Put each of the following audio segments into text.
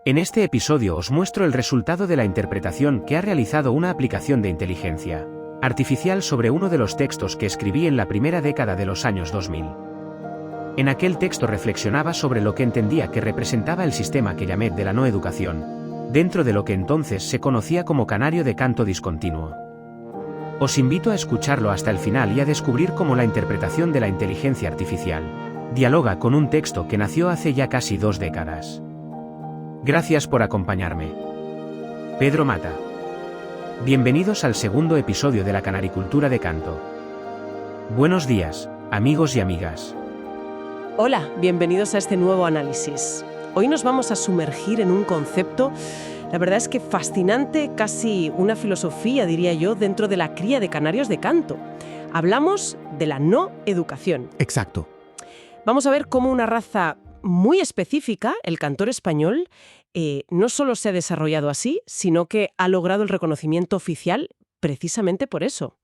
En este episodio os muestro el resultado de la interpretación que ha realizado una aplicación de inteligencia artificial sobre uno de los textos que escribí en la primera década de los años 2000. En aquel texto reflexionaba sobre lo que entendía que representaba el sistema que llamé de la no educación, dentro de lo que entonces se conocía como canario de canto discontinuo. Os invito a escucharlo hasta el final y a descubrir cómo la interpretación de la inteligencia artificial dialoga con un texto que nació hace ya casi 2 décadas. Gracias por acompañarme. Pedro Mata. Bienvenidos al segundo episodio de la Canaricultura de Canto. Buenos días, amigos y amigas. Hola, bienvenidos a este nuevo análisis. Hoy nos vamos a sumergir en un concepto, la verdad es que fascinante, casi una filosofía, diría yo, dentro de la cría de canarios de canto. Hablamos de la no educación. Exacto. Vamos a ver cómo una raza muy específica, el cantor español, no solo se ha desarrollado así, sino que ha logrado el reconocimiento oficial precisamente por eso.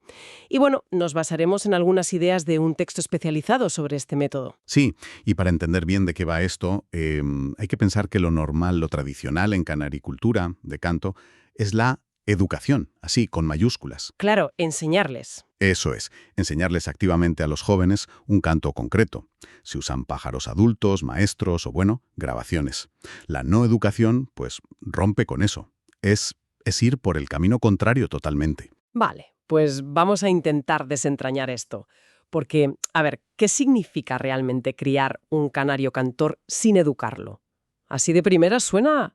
Y bueno, nos basaremos en algunas ideas de un texto especializado sobre este método. Sí, y para entender bien de qué va esto, hay que pensar que lo normal, lo tradicional en canaricultura, de canto, es la educación, así, con mayúsculas. Claro, enseñarles. Eso es, enseñarles activamente a los jóvenes un canto concreto. Se usan pájaros adultos, maestros o, bueno, grabaciones. La no educación, pues, rompe con eso. Es ir por el camino contrario totalmente. Vale, pues vamos a intentar desentrañar esto. Porque, a ver, ¿qué significa realmente criar un canario cantor sin educarlo? Así de primera suena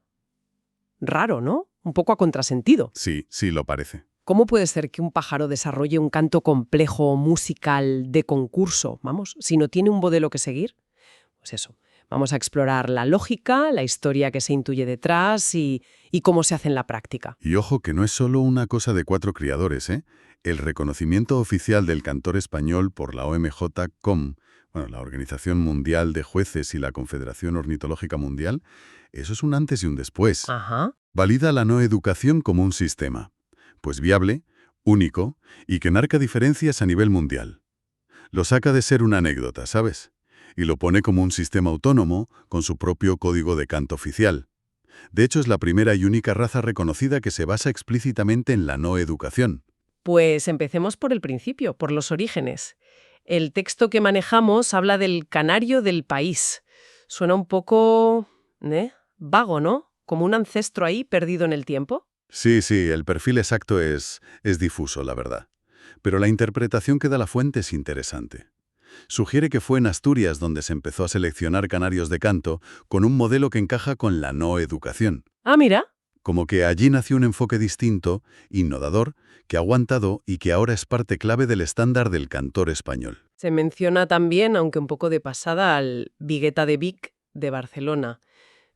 raro, ¿no? Un poco a contrasentido. Sí, lo parece. ¿Cómo puede ser que un pájaro desarrolle un canto complejo musical de concurso, si no tiene un modelo que seguir? Pues eso, vamos a explorar la lógica, la historia que se intuye detrás y cómo se hace en la práctica. Y ojo que no es solo una cosa de 4 criadores, ¿eh? El reconocimiento oficial del cantor español por la OMJ-COM, la Organización Mundial de Jueces y la Confederación Ornitológica Mundial, eso es un antes y un después. Ajá. Valida la no educación como un sistema, pues viable, único y que marca diferencias a nivel mundial. Lo saca de ser una anécdota, ¿sabes? Y lo pone como un sistema autónomo con su propio código de canto oficial. De hecho, es la primera y única raza reconocida que se basa explícitamente en la no educación. Pues empecemos por el principio, por los orígenes. El texto que manejamos habla del canario del país. Suena un poco vago, ¿no? Como un ancestro ahí perdido en el tiempo. Sí, el perfil exacto es difuso, la verdad. Pero la interpretación que da la fuente es interesante. Sugiere que fue en Asturias donde se empezó a seleccionar canarios de canto con un modelo que encaja con la no educación. Ah, mira. Como que allí nació un enfoque distinto, innovador, que ha aguantado y que ahora es parte clave del estándar del cantor español. Se menciona también, aunque un poco de pasada, al Vigueta de Vic de Barcelona,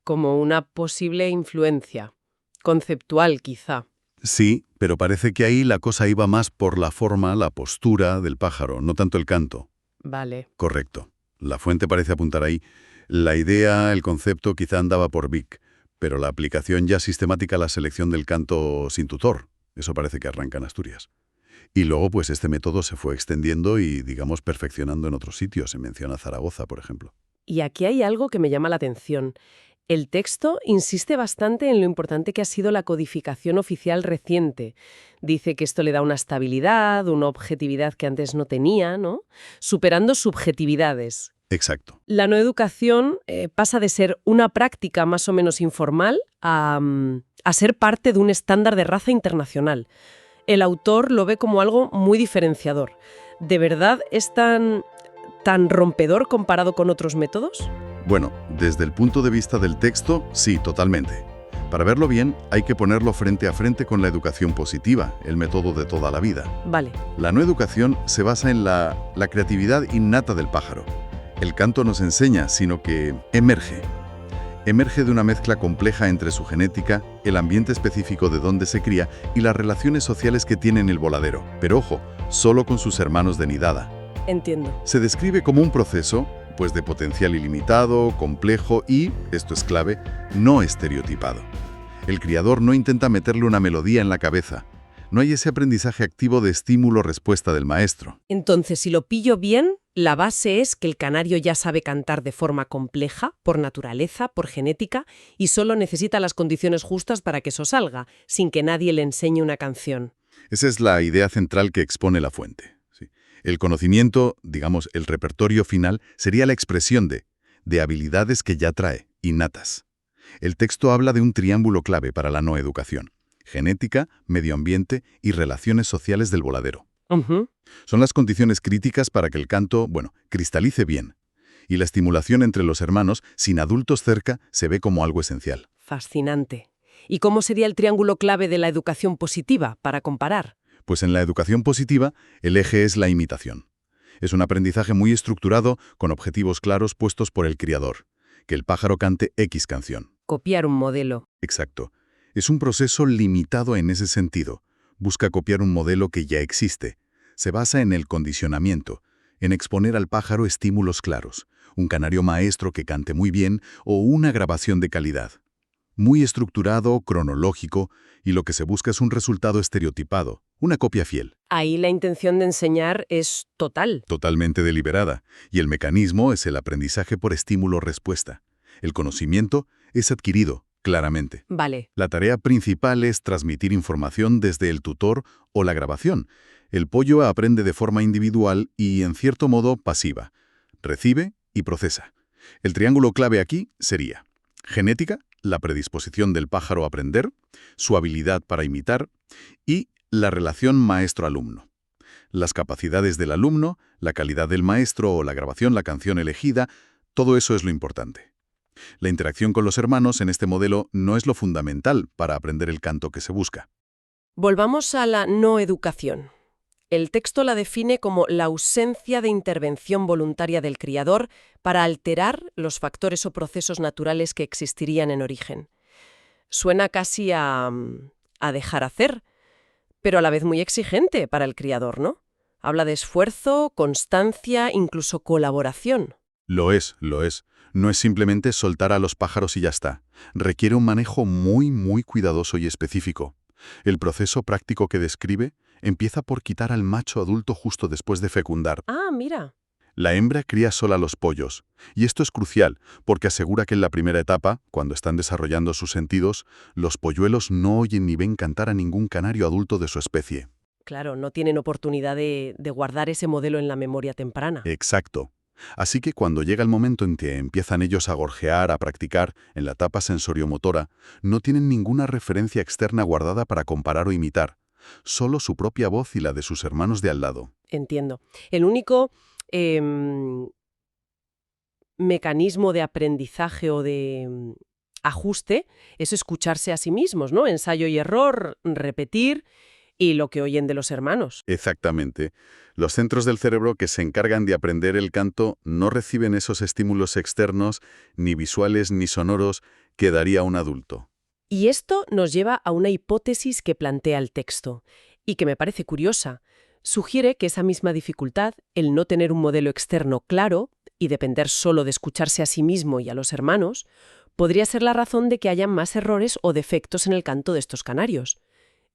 como una posible influencia, conceptual quizá. Sí, pero parece que ahí la cosa iba más por la forma, la postura del pájaro, no tanto el canto. Vale. Correcto. La fuente parece apuntar ahí. La idea, el concepto quizá andaba por Vic, pero la aplicación ya sistemática a la selección del canto sin tutor. Eso parece que arranca en Asturias. Y luego, pues este método se fue extendiendo y, digamos, perfeccionando en otros sitios. Se menciona Zaragoza, por ejemplo. Y aquí hay algo que me llama la atención. El texto insiste bastante en lo importante que ha sido la codificación oficial reciente. Dice que esto le da una estabilidad, una objetividad que antes no tenía, ¿no? Superando subjetividades. Exacto. La no educación pasa de ser una práctica más o menos informal a ser parte de un estándar de raza internacional. El autor lo ve como algo muy diferenciador. ¿De verdad es tan rompedor comparado con otros métodos? Bueno, desde el punto de vista del texto, sí, totalmente. Para verlo bien, hay que ponerlo frente a frente con la educación positiva, el método de toda la vida. Vale. La no educación se basa en la creatividad innata del pájaro. El canto no se enseña, sino que emerge. Emerge de una mezcla compleja entre su genética, el ambiente específico de donde se cría y las relaciones sociales que tiene en el voladero. Pero ojo, solo con sus hermanos de nidada. Entiendo. Se describe como un proceso, pues de potencial ilimitado, complejo y, esto es clave, no estereotipado. El criador no intenta meterle una melodía en la cabeza. No hay ese aprendizaje activo de estímulo-respuesta del maestro. Entonces, si lo pillo bien, la base es que el canario ya sabe cantar de forma compleja, por naturaleza, por genética, y solo necesita las condiciones justas para que eso salga, sin que nadie le enseñe una canción. Esa es la idea central que expone la fuente. Sí. El conocimiento, digamos, el repertorio final, sería la expresión de habilidades que ya trae, innatas. El texto habla de un triángulo clave para la no educación: genética, medio ambiente y relaciones sociales del voladero. Ujú. Son las condiciones críticas para que el canto, cristalice bien. Y la estimulación entre los hermanos, sin adultos cerca, se ve como algo esencial. Fascinante. ¿Y cómo sería el triángulo clave de la educación positiva, para comparar? Pues en la educación positiva, el eje es la imitación. Es un aprendizaje muy estructurado, con objetivos claros puestos por el criador. Que el pájaro cante X canción. Copiar un modelo. Exacto. Es un proceso limitado en ese sentido. Busca copiar un modelo que ya existe. Se basa en el condicionamiento, en exponer al pájaro estímulos claros, un canario maestro que cante muy bien o una grabación de calidad. Muy estructurado, cronológico, y lo que se busca es un resultado estereotipado, una copia fiel, Ahí la intención de enseñar es total. totalmente deliberada, y el mecanismo es el aprendizaje por estímulo-respuesta. El conocimiento es adquirido, claramente. Vale. La tarea principal es transmitir información desde el tutor o la grabación. El pollo aprende de forma individual y, en cierto modo, pasiva. Recibe y procesa. El triángulo clave aquí sería genética, la predisposición del pájaro a aprender, su habilidad para imitar y la relación maestro-alumno. Las capacidades del alumno, la calidad del maestro o la grabación, la canción elegida, todo eso es lo importante. La interacción con los hermanos en este modelo no es lo fundamental para aprender el canto que se busca. Volvamos a la no educación. El texto la define como la ausencia de intervención voluntaria del criador para alterar los factores o procesos naturales que existirían en origen. Suena casi a dejar hacer, pero a la vez muy exigente para el criador, ¿no? Habla de esfuerzo, constancia, incluso colaboración. Lo es, lo es. No es simplemente soltar a los pájaros y ya está. Requiere un manejo muy, muy cuidadoso y específico. El proceso práctico que describe empieza por quitar al macho adulto justo después de fecundar. Ah, mira. La hembra cría sola los pollos, y esto es crucial, porque asegura que en la primera etapa, cuando están desarrollando sus sentidos, los polluelos no oyen ni ven cantar a ningún canario adulto de su especie. Claro, no tienen oportunidad de guardar ese modelo en la memoria temprana. Exacto. Así que cuando llega el momento en que empiezan ellos a gorjear, a practicar, en la etapa sensoriomotora, no tienen ninguna referencia externa guardada para comparar o imitar, solo su propia voz y la de sus hermanos de al lado. Entiendo. El único mecanismo de aprendizaje o de ajuste es escucharse a sí mismos, ¿no? Ensayo y error, repetir y lo que oyen de los hermanos. Exactamente. Los centros del cerebro que se encargan de aprender el canto no reciben esos estímulos externos, ni visuales ni sonoros, que daría un adulto. Y esto nos lleva a una hipótesis que plantea el texto, y que me parece curiosa. Sugiere que esa misma dificultad, el no tener un modelo externo claro y depender solo de escucharse a sí mismo y a los hermanos, podría ser la razón de que haya más errores o defectos en el canto de estos canarios.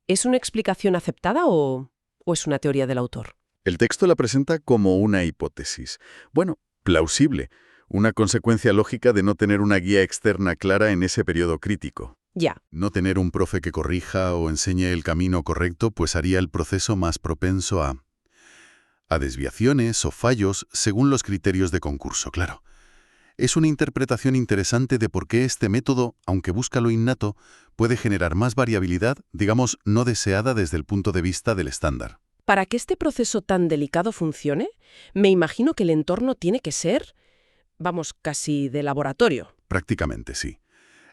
¿Es una explicación aceptada o es una teoría del autor? El texto la presenta como una hipótesis. Plausible. Una consecuencia lógica de no tener una guía externa clara en ese periodo crítico. Ya. No tener un profe que corrija o enseñe el camino correcto, pues haría el proceso más propenso a desviaciones o fallos según los criterios de concurso, claro. Es una interpretación interesante de por qué este método, aunque busca lo innato, puede generar más variabilidad, digamos, no deseada desde el punto de vista del estándar. Para que este proceso tan delicado funcione, me imagino que el entorno tiene que ser, casi de laboratorio. Prácticamente sí.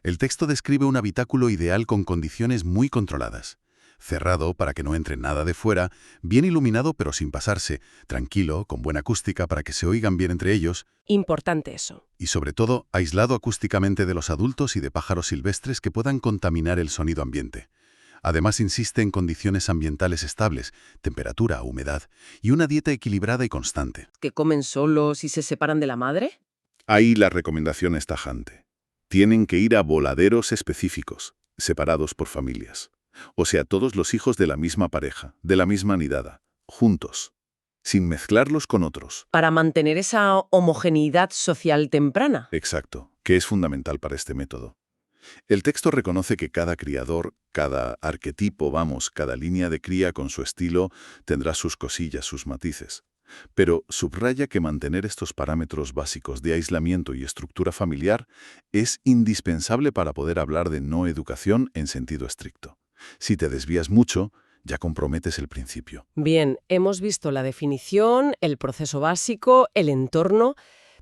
El texto describe un habitáculo ideal con condiciones muy controladas. Cerrado para que no entre nada de fuera, bien iluminado pero sin pasarse, tranquilo, con buena acústica para que se oigan bien entre ellos. Importante eso. Y sobre todo, aislado acústicamente de los adultos y de pájaros silvestres que puedan contaminar el sonido ambiente. Además insiste en condiciones ambientales estables, temperatura, humedad y una dieta equilibrada y constante. ¿Que comen solos y se separan de la madre? Ahí la recomendación es tajante. Tienen que ir a voladeros específicos, separados por familias. O sea, todos los hijos de la misma pareja, de la misma nidada, juntos, sin mezclarlos con otros. Para mantener esa homogeneidad social temprana. Exacto, que es fundamental para este método. El texto reconoce que cada criador, cada arquetipo, cada línea de cría con su estilo, tendrá sus cosillas, sus matices. Pero subraya que mantener estos parámetros básicos de aislamiento y estructura familiar es indispensable para poder hablar de no educación en sentido estricto. Si te desvías mucho, ya comprometes el principio. Bien, hemos visto la definición, el proceso básico, el entorno,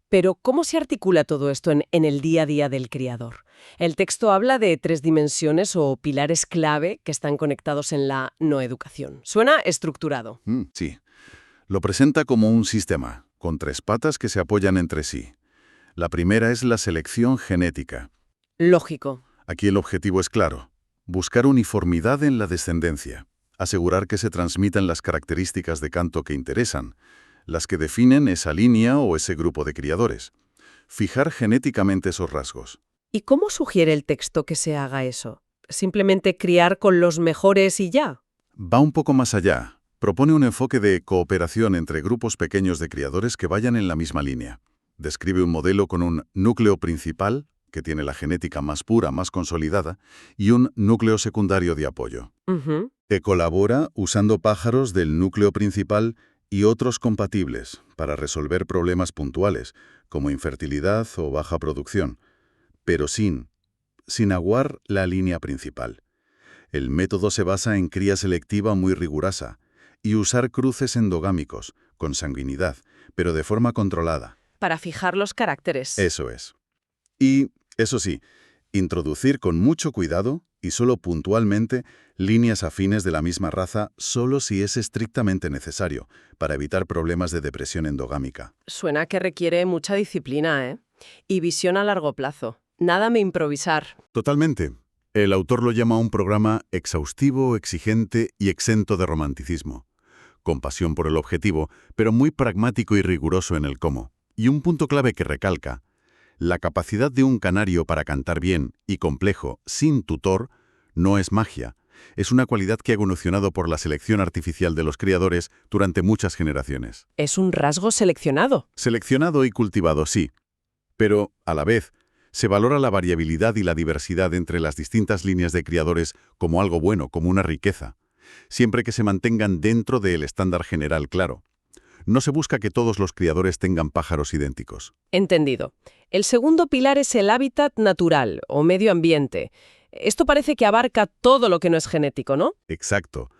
pero ¿cómo se articula todo esto en el día a día del criador? El texto habla de 3 dimensiones o pilares clave que están conectados en la no educación. Suena estructurado. Sí. Lo presenta como un sistema, con 3 patas que se apoyan entre sí. La primera es la selección genética. Lógico. Aquí el objetivo es claro: buscar uniformidad en la descendencia, asegurar que se transmitan las características de canto que interesan, las que definen esa línea o ese grupo de criadores. Fijar genéticamente esos rasgos. ¿Y cómo sugiere el texto que se haga eso? ¿Simplemente criar con los mejores y ya? Va un poco más allá. Propone un enfoque de cooperación entre grupos pequeños de criadores que vayan en la misma línea. Describe un modelo con un núcleo principal, que tiene la genética más pura, más consolidada, y un núcleo secundario de apoyo. Que colabora usando pájaros del núcleo principal y otros compatibles para resolver problemas puntuales, como infertilidad o baja producción, pero sin aguar la línea principal. El método se basa en cría selectiva muy rigurosa y usar cruces endogámicos, con sanguinidad, pero de forma controlada. Para fijar los caracteres. Eso es. Y, eso sí, introducir con mucho cuidado y solo puntualmente líneas afines de la misma raza solo si es estrictamente necesario, para evitar problemas de depresión endogámica. Suena que requiere mucha disciplina, ¿eh? Y visión a largo plazo. Nada me improvisar. Totalmente. El autor lo llama un programa exhaustivo, exigente y exento de romanticismo. Con pasión por el objetivo, pero muy pragmático y riguroso en el cómo. Y un punto clave que recalca: la capacidad de un canario para cantar bien y complejo, sin tutor, no es magia. Es una cualidad que ha evolucionado por la selección artificial de los criadores durante muchas generaciones. Es un rasgo seleccionado. Seleccionado y cultivado, sí. Pero, a la vez, se valora la variabilidad y la diversidad entre las distintas líneas de criadores como algo bueno, como una riqueza, siempre que se mantengan dentro del estándar general claro. No se busca que todos los criadores tengan pájaros idénticos. Entendido. El segundo pilar es el hábitat natural o medio ambiente. Esto parece que abarca todo lo que no es genético, ¿no? Exacto.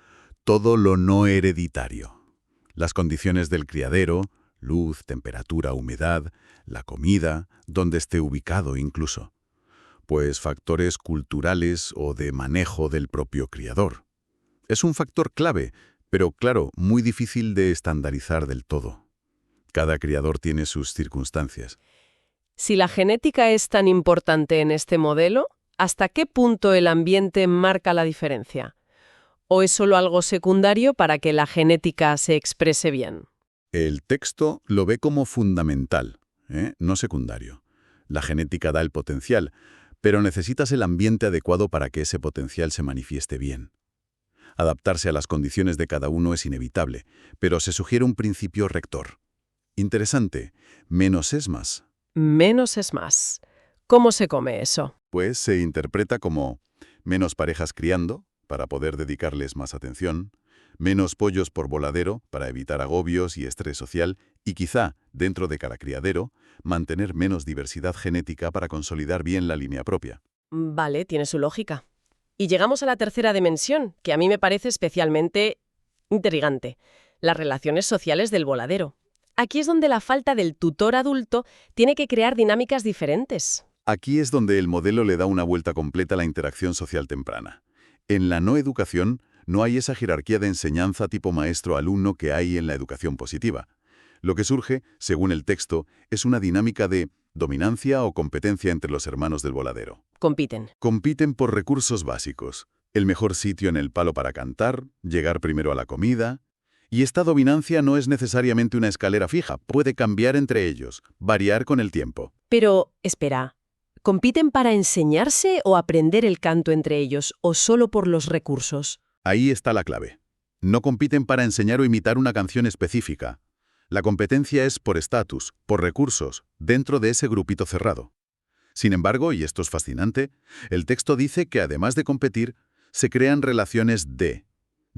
Todo lo no hereditario. Las condiciones del criadero, luz, temperatura, humedad, la comida, donde esté ubicado incluso. Pues factores culturales o de manejo del propio criador. Es un factor clave, pero claro, muy difícil de estandarizar del todo. Cada criador tiene sus circunstancias. Si la genética es tan importante en este modelo, ¿hasta qué punto el ambiente marca la diferencia? ¿O es solo algo secundario para que la genética se exprese bien? El texto lo ve como fundamental, no secundario. La genética da el potencial, pero necesitas el ambiente adecuado para que ese potencial se manifieste bien. Adaptarse a las condiciones de cada uno es inevitable, pero se sugiere un principio rector. Interesante, menos es más. Menos es más. ¿Cómo se come eso? Pues se interpreta como menos parejas criando, para poder dedicarles más atención, menos pollos por voladero, para evitar agobios y estrés social, y quizá, dentro de cada criadero, mantener menos diversidad genética para consolidar bien la línea propia. Vale, tiene su lógica. Y llegamos a la tercera dimensión, que a mí me parece especialmente intrigante: las relaciones sociales del voladero. Aquí es donde la falta del tutor adulto tiene que crear dinámicas diferentes. Aquí es donde el modelo le da una vuelta completa a la interacción social temprana. En la no educación no hay esa jerarquía de enseñanza tipo maestro-alumno que hay en la educación positiva. Lo que surge, según el texto, es una dinámica de dominancia o competencia entre los hermanos del voladero. Compiten. Compiten por recursos básicos: el mejor sitio en el palo para cantar, llegar primero a la comida. Y esta dominancia no es necesariamente una escalera fija, puede cambiar entre ellos, variar con el tiempo. Pero, espera, ¿Compiten para enseñarse o aprender el canto entre ellos, o solo por los recursos? Ahí está la clave. No compiten para enseñar o imitar una canción específica. La competencia es por estatus, por recursos, dentro de ese grupito cerrado. Sin embargo, y esto es fascinante, el texto dice que además de competir, se crean relaciones de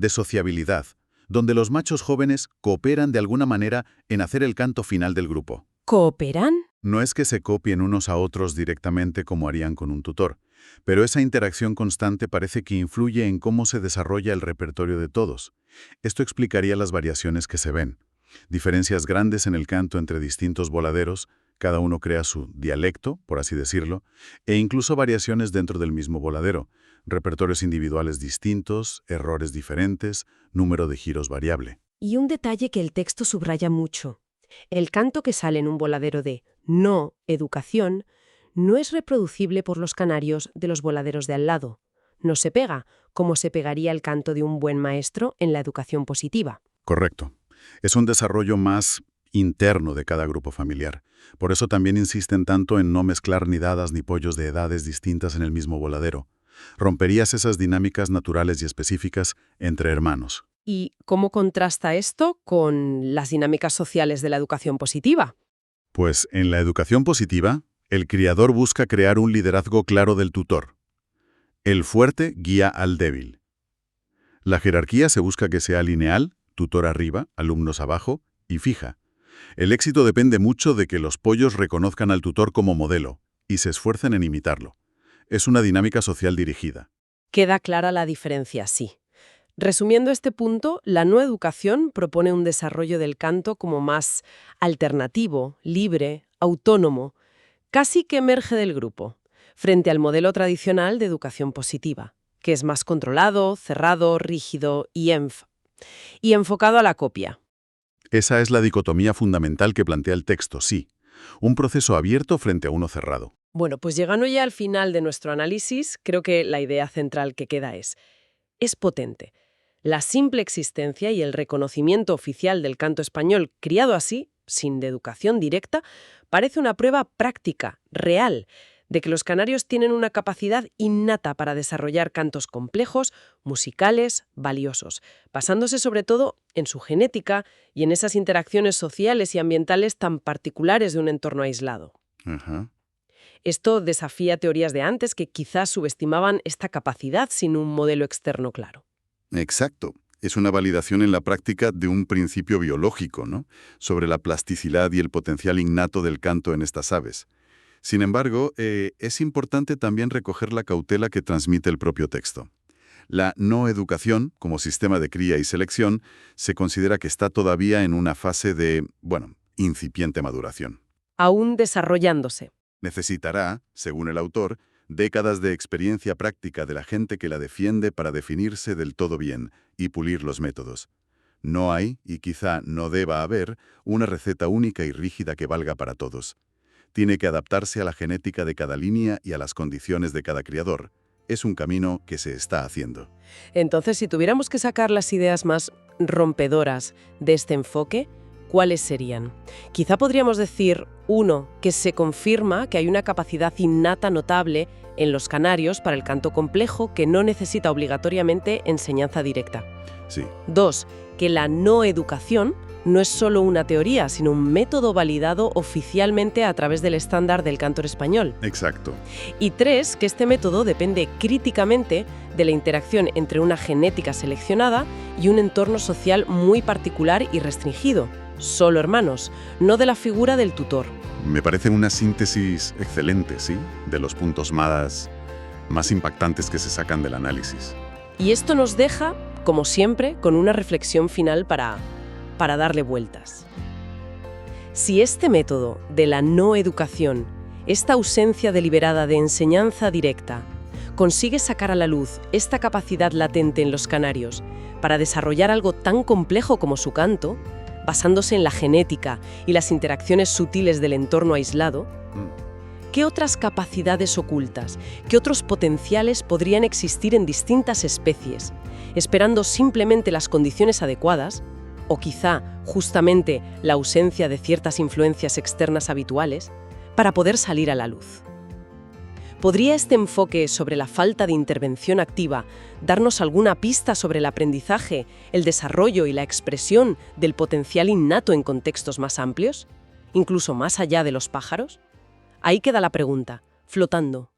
sociabilidad, donde los machos jóvenes cooperan de alguna manera en hacer el canto final del grupo. ¿Cooperan? No es que se copien unos a otros directamente como harían con un tutor, pero esa interacción constante parece que influye en cómo se desarrolla el repertorio de todos. Esto explicaría las variaciones que se ven. Diferencias grandes en el canto entre distintos voladeros, cada uno crea su dialecto, por así decirlo, e incluso variaciones dentro del mismo voladero, repertorios individuales distintos, errores diferentes, número de giros variable. Y un detalle que el texto subraya mucho. El canto que sale en un voladero de no educación no es reproducible por los canarios de los voladeros de al lado. No se pega, como se pegaría el canto de un buen maestro en la educación positiva. Correcto. Es un desarrollo más interno de cada grupo familiar. Por eso también insisten tanto en no mezclar nidadas ni pollos de edades distintas en el mismo voladero. Romperías esas dinámicas naturales y específicas entre hermanos. ¿Y cómo contrasta esto con las dinámicas sociales de la educación positiva? Pues en la educación positiva, el criador busca crear un liderazgo claro del tutor. El fuerte guía al débil. La jerarquía se busca que sea lineal, tutor arriba, alumnos abajo, y fija. El éxito depende mucho de que los pollos reconozcan al tutor como modelo y se esfuercen en imitarlo. Es una dinámica social dirigida. Queda clara la diferencia, sí. Resumiendo este punto, la no educación propone un desarrollo del canto como más alternativo, libre, autónomo, casi que emerge del grupo, frente al modelo tradicional de educación positiva, que es más controlado, cerrado, rígido y enfocado a la copia. Esa es la dicotomía fundamental que plantea el texto, sí. Un proceso abierto frente a uno cerrado. Bueno, pues llegando ya al final de nuestro análisis, creo que la idea central que queda es potente. La simple existencia y el reconocimiento oficial del canto español criado así, sin de educación directa, parece una prueba práctica, real, de que los canarios tienen una capacidad innata para desarrollar cantos complejos, musicales, valiosos, basándose sobre todo en su genética y en esas interacciones sociales y ambientales tan particulares de un entorno aislado. Ajá. Esto desafía teorías de antes que quizás subestimaban esta capacidad sin un modelo externo claro. Exacto. Es una validación en la práctica de un principio biológico, ¿no? Sobre la plasticidad y el potencial innato del canto en estas aves. Sin embargo, es importante también recoger la cautela que transmite el propio texto. La no educación, como sistema de cría y selección, se considera que está todavía en una fase de, incipiente maduración. Aún desarrollándose. Necesitará, según el autor, décadas de experiencia práctica de la gente que la defiende para definirse del todo bien y pulir los métodos. No hay, y quizá no deba haber, una receta única y rígida que valga para todos. Tiene que adaptarse a la genética de cada línea y a las condiciones de cada criador. Es un camino que se está haciendo. Entonces, si tuviéramos que sacar las ideas más rompedoras de este enfoque, ¿cuáles serían? Quizá podríamos decir, 1, que se confirma que hay una capacidad innata notable en los canarios para el canto complejo que no necesita obligatoriamente enseñanza directa. Sí. 2, que la no educación no es solo una teoría, sino un método validado oficialmente a través del estándar del cantor español. Exacto. Y 3, que este método depende críticamente de la interacción entre una genética seleccionada y un entorno social muy particular y restringido. Solo hermanos, no de la figura del tutor. Me parece una síntesis excelente, ¿sí? De los puntos más impactantes que se sacan del análisis. Y esto nos deja, como siempre, con una reflexión final para darle vueltas. Si este método de la no educación, esta ausencia deliberada de enseñanza directa, consigue sacar a la luz esta capacidad latente en los canarios para desarrollar algo tan complejo como su canto, basándose en la genética y las interacciones sutiles del entorno aislado, ¿qué otras capacidades ocultas, qué otros potenciales podrían existir en distintas especies, esperando simplemente las condiciones adecuadas, o quizá justamente la ausencia de ciertas influencias externas habituales, para poder salir a la luz? ¿Podría este enfoque sobre la falta de intervención activa darnos alguna pista sobre el aprendizaje, el desarrollo y la expresión del potencial innato en contextos más amplios? ¿Incluso más allá de los pájaros? Ahí queda la pregunta, flotando.